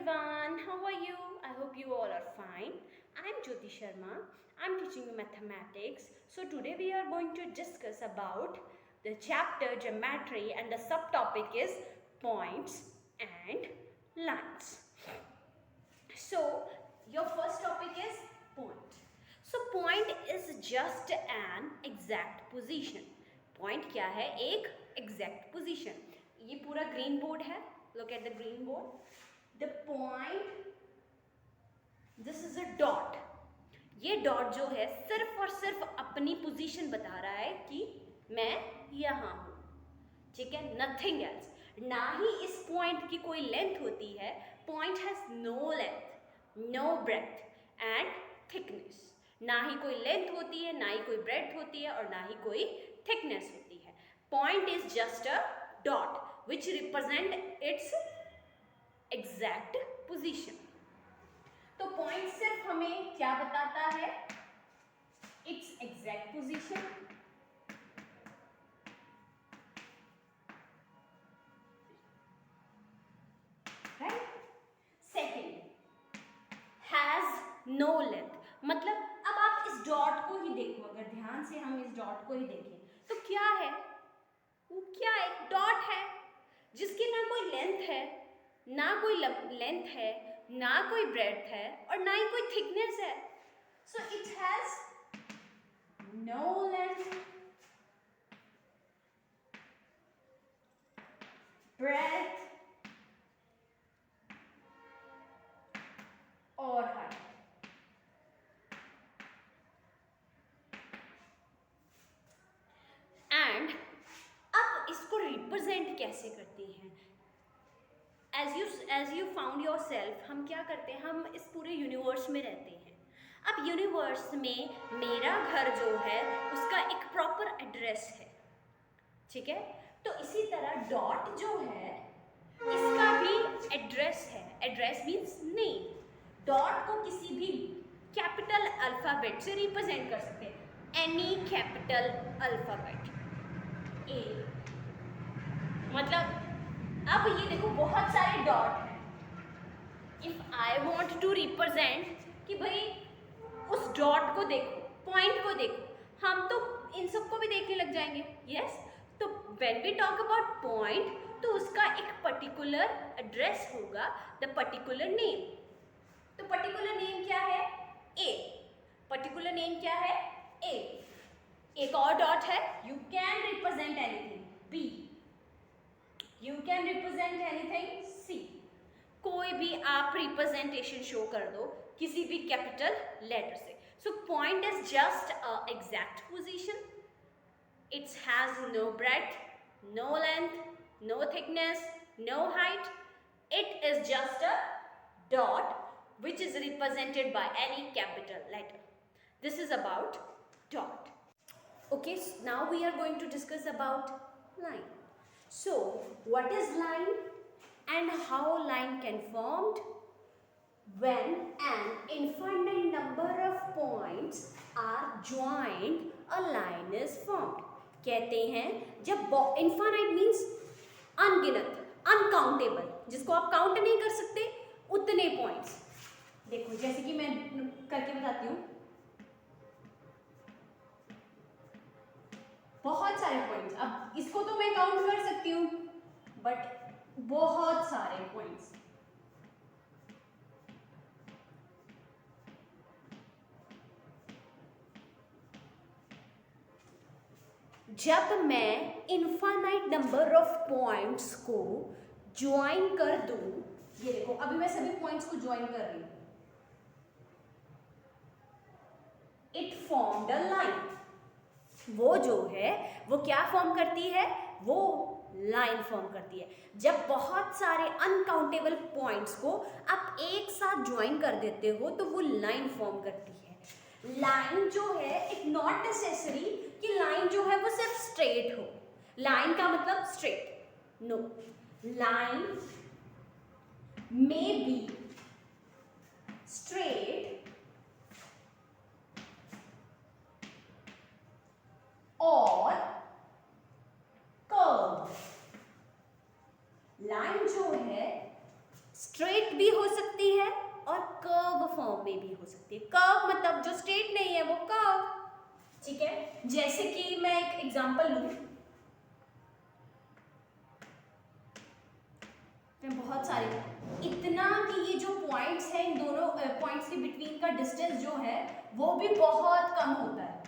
everyone, how are you? I hope you all are fine. I'm Jyoti Sharma. I'm teaching you mathematics. So today we are going to discuss about the chapter geometry and the subtopic is points and lines. So your first topic is point. So point is just an exact position. Point क्या है? एक exact position. ये पूरा green board है. Look at the green board. The point, this is a dot. ये dot जो है सिर्फ और सिर्फ अपनी पोजीशन बता रहा है कि मैं यहाँ हूँ, ठीक है, नथिंग एल्स. ना ही इस पॉइंट की कोई लेंथ होती है. Point has no length, no breadth and thickness. ना ही कोई लेंथ होती है, ना ही कोई ब्रेथ होती है और ना ही कोई थिकनेस होती है. Point is just a dot which represent its exact position. तो पॉइंट सिर्फ हमें क्या बताता है? Its exact position. Right. Second, has no length. मतलब अब आप इस डॉट को ही देखो, अगर ध्यान से हम इस डॉट को ही देखें तो क्या है? वो क्या है? डॉट है जिसकी ना कोई लेंथ है, ना कोई लेंथ है, ना कोई ब्रेड्थ है और ना ही कोई थिकनेस है. So it has no length, breadth और हाइट. एंड अब इसको रिप्रेजेंट कैसे करते हैं? As you found yourself, हम क्या करते हैं? हम इस पूरे यूनिवर्स में रहते हैं. अब यूनिवर्स में मेरा घर जो है उसका एक प्रॉपर एड्रेस है, ठीक है. तो इसी तरह डॉट जो है इसका भी एड्रेस है. Address means name. डॉट को किसी भी कैपिटल अल्फाबेट से रिप्रेजेंट कर सकते हैं. Any capital alphabet. ए मतलब अब ये देखो बहुत सारे डॉट हैं. If I want to represent कि भाई उस डॉट को देखो, पॉइंट को देखो, हम तो इन सबको भी देखने लग जाएंगे. यस. तो when we talk about point तो उसका एक पर्टिकुलर एड्रेस होगा, द पर्टिकुलर नेम. तो पर्टिकुलर नेम क्या है? ए. पर्टिकुलर नेम क्या है? ए. एक और डॉट है, you can represent anything. B. You can represent anything. C. कोई भी आप रिप्रेजेंटेशन शो कर दो किसी भी कैपिटल लेटर से. So point is just a exact position. It has no breath, no length, no thickness, no height. It is just a dot which is represented by any capital letter. This is about dot. Okay, now we are going to discuss about line. So, what is line and how line can formed? When an infinite number of points are joined, a line is formed. कहते हैं जब infinite means अनगिनत, uncountable, जिसको आप count नहीं कर सकते उतने पॉइंट्स. देखो जैसे कि मैं करके बताती हूँ. बहुत सारे पॉइंट्स. अब इसको तो मैं काउंट कर सकती हूँ बट बहुत सारे पॉइंट्स. जब मैं इनफाइनाइट नंबर ऑफ पॉइंट्स को ज्वाइन कर दूं, ये देखो अभी मैं सभी पॉइंट्स को ज्वाइन कर रही हूं. It formed a line. वो जो है वो क्या फॉर्म करती है? वो लाइन फॉर्म करती है. जब बहुत सारे अनकाउंटेबल पॉइंट्स को आप एक साथ ज्वाइन कर देते हो तो वो लाइन फॉर्म करती है. लाइन जो है इट नॉट नेसेसरी कि लाइन जो है वो सिर्फ स्ट्रेट हो. लाइन का मतलब straight. No, line may be straight और कर्व. लाइन जो है स्ट्रेट भी हो सकती है और कर्व फॉर्म में भी हो सकती है। कर्व मतलब जो स्ट्रेट नहीं है वो कर्व, ठीक है। जैसे कि मैं एक एग्जांपल लूं, मैं बहुत सारे, इतना कि ये जो पॉइंट्स है इन दोनों पॉइंट्स के बिटवीन का डिस्टेंस जो है वो भी बहुत कम होता है।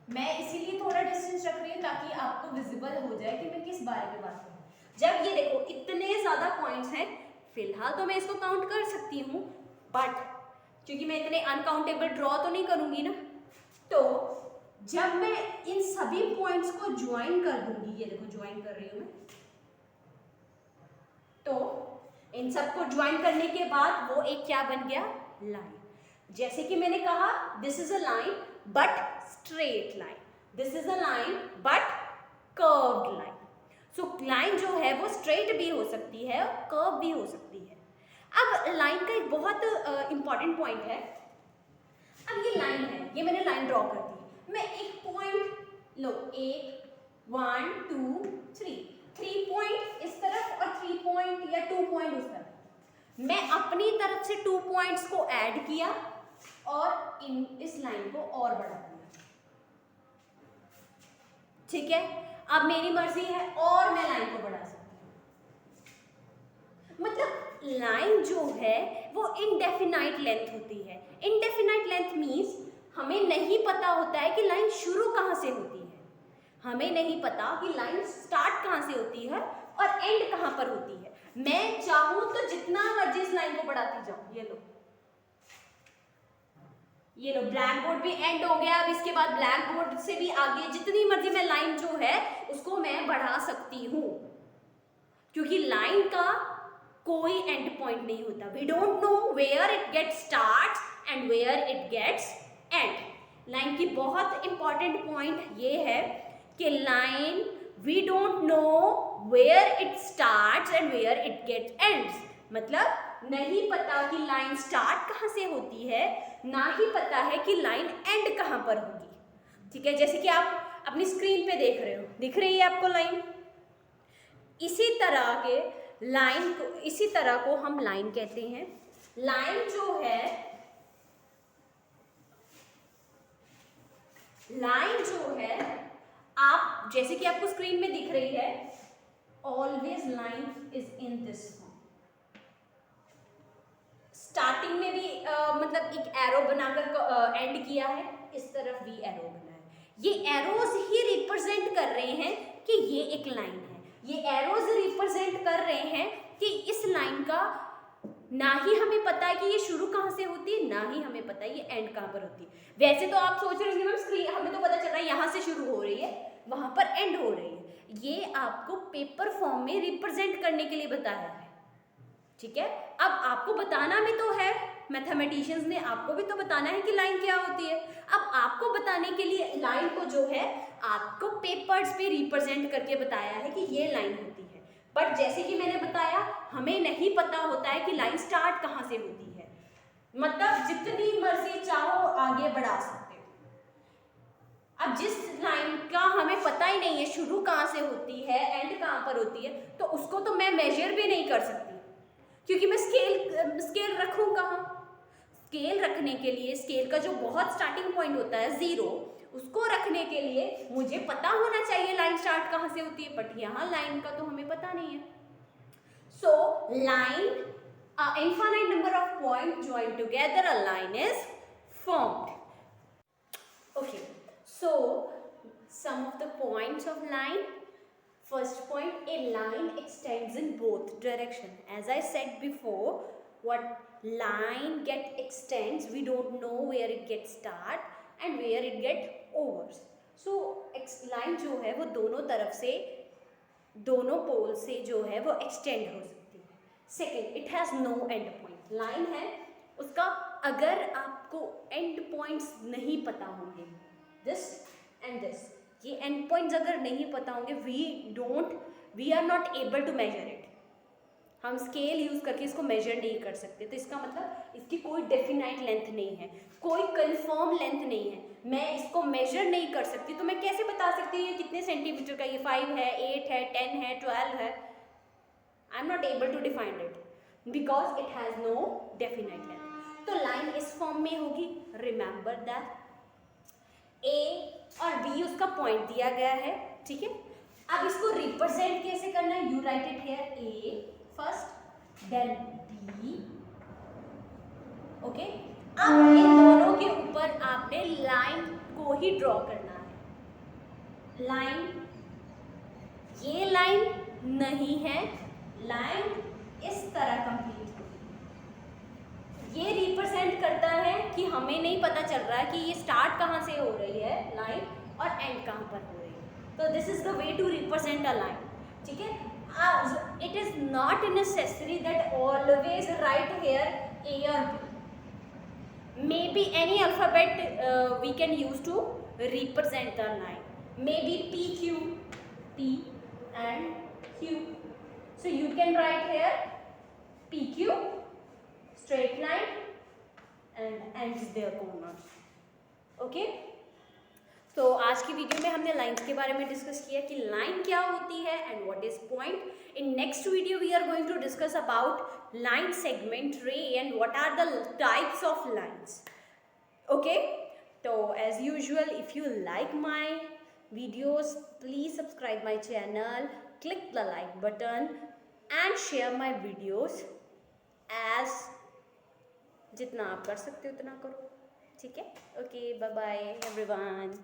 मैं इसीलिए थोड़ा डिस्टेंस रख रही हूँ ताकि आपको विजिबल हो जाए कि मैं किस बारे में बात कर रही हूँ। जब ये देखो इतने ज्यादा पॉइंट्स हैं, फिलहाल तो मैं इसको काउंट कर सकती हूँ, बट क्योंकि मैं इतने अनकाउंटेबल ड्रॉ तो नहीं करूंगी ना, तो जब मैं इन सभी पॉइंट्स को ज्वाइन कर दूंगी, ये देखो ज्वाइन कर रही हूँ मैं, तो इन सबको ज्वाइन करने के बाद वो एक क्या बन गया, लाइन। जैसे कि मैंने कहा this is a line but straight line, this is a line but curved line. So line जो है वो स्ट्रेट भी हो सकती है और कर्व भी हो सकती है। अब लाइन का एक बहुत इंपॉर्टेंट पॉइंट है, अब ये लाइन है, ये मैंने लाइन ड्रॉ कर दी, मैं एक पॉइंट लो, एक 1 2 3 पॉइंट इस तरफ और 3 पॉइंट या 2 पॉइंट उस तरफ, मैं अपनी तरफ से 2 पॉइंट्स को ऐड किया और इस लाइन को और बढ़ा दिया, ठीक है। अब मेरी मर्जी है और मैं लाइन को बढ़ा सकती हूँ। मतलब लाइन जो है वो इनडेफिनाइट लेंथ होती है। इनडेफिनाइट लेंथ मीन्स हमें नहीं पता होता है कि लाइन शुरू कहाँ से होती है, हमें नहीं पता कि लाइन स्टार्ट कहाँ से होती है और एंड कहाँ पर होती है। मैं चाहूं तो जितना मर्जी इस लाइन को बढ़ाती जाऊं, ये लो ब्लैक बोर्ड भी एंड हो गया। अब इसके बाद ब्लैक बोर्ड से भी आगे जितनी मर्जी मैं लाइन जो है उसको मैं बढ़ा सकती हूँ, क्योंकि लाइन का कोई एंड पॉइंट नहीं होता। We don't know where it gets start and where it gets end. Line की बहुत इंपॉर्टेंट पॉइंट ये है कि line we don't know where it starts and where it gets ends. मतलब नहीं पता कि लाइन स्टार्ट कहाँ से होती है, ना ही पता है कि लाइन एंड कहाँ पर होगी, ठीक है। जैसे कि आप अपनी स्क्रीन पे देख रहे हो, दिख रही है आपको लाइन, इसी तरह के लाइन को, इसी तरह को हम लाइन कहते हैं। लाइन जो है, लाइन जो है आप जैसे कि आपको स्क्रीन में दिख रही है, always line is in this form. Starting में भी मतलब एक एरो बनाकर एंड किया है, इस तरफ भी एरो बना है। ये एरोज ही रिप्रेजेंट कर रहे हैं कि ये एक लाइन है, ये एरोज रिप्रेजेंट कर रहे हैं कि इस लाइन का ना ही हमें पता है कि ये शुरू कहाँ से होती है, ना ही हमें पता है ये एंड कहाँ पर होती है। वैसे तो आप सोच रहे होंगे मैम स्क्रीन हमें तो पता चल रहा है यहाँ से शुरू हो रही है वहां पर एंड हो रही है। ये आपको पेपर फॉर्म में रिप्रेजेंट करने के लिए बताया है, ठीक है। अब आपको बताना भी तो है, मैथमेटिशियंस ने आपको भी तो बताना है कि लाइन क्या होती है। अब आपको बताने के लिए लाइन को जो है आपको पेपर्स पे रिप्रेजेंट करके बताया है कि ये लाइन होती है। बट जैसे कि मैंने बताया हमें नहीं पता होता है कि लाइन स्टार्ट कहाँ से होती है, मतलब जितनी मर्जी चाहो आगे बढ़ा सकते हो। अब जिस लाइन का हमें पता ही नहीं है शुरू कहाँ से होती है एंड कहाँ पर होती है, तो उसको तो मैं मेजर भी नहीं कर सकती, क्योंकि मैं स्केल रखूँ कहाँ। स्केल रखने के लिए स्केल का जो बहुत स्टार्टिंग पॉइंट होता है 0, उसको रखने के लिए मुझे पता होना चाहिए लाइन स्टार्ट कहाँ से होती है, बट यहाँ लाइन का तो हमें पता नहीं है। So line, infinite number of points joined together, a line is formed. Okay, so some of the points of line. First point, a line extends in both direction. As I said before, what line get extends, we don't know where it gets start and where it get overs. So line जो है वो दोनों तरफ से, दोनों पोल से जो है वो एक्सटेंड हो सकती है। Second, it has no end point. Line है उसका अगर आपको एंड पॉइंट्स नहीं पता होंगे, दिस एंड दिस, ये एंड पॉइंट्स अगर नहीं पता होंगे, we are not able to measure it. हम स्केल यूज करके इसको मेजर नहीं कर सकते, तो इसका मतलब इसकी कोई डेफिनाइट लेंथ नहीं है, कोई कंफर्म लेंथ नहीं है, मैं इसको मेजर नहीं कर सकती। तो मैं कैसे बता सकती हूँ ये कितने सेंटीमीटर का, ये 5 है, 8 है, 10 है, 12 है, I am not able to define it. Because it has no definite length. तो लाइन इस फॉर्म में होगी, रिमेंबर दैट। ए और बी उसका पॉइंट दिया गया है, ठीक है। अब इसको रिप्रेजेंट कैसे करना है, you write it here A first then B, okay. अब इन दोनों के ऊपर आपने लाइन को ही ड्रॉ करना है। लाइन, ये लाइन नहीं है, लाइन इस तरह कंप्लीट होगी। ये रिप्रेजेंट करता है कि हमें नहीं पता चल रहा है कि ये स्टार्ट कहाँ से हो रही है लाइन और एंड कहाँ पर हो रही है। तो this is the way to represent a line, ठीक है। It is not necessary that always right here a और b. Maybe any alphabet we can use to represent the line. Maybe P, Q, P and Q. So you can write here P, Q, straight line and ends their corners. Okay? तो आज की video में हमने lines के बारे में discuss किया कि लाइन क्या होती है and what is point. In next video we are going to discuss about line, segment, ray and what are the types of lines. Okay, तो as usual if you like my videos please subscribe my channel, click the like button and share my videos as जितना आप कर सकते हो उतना करो, ठीक है। Okay, bye bye everyone.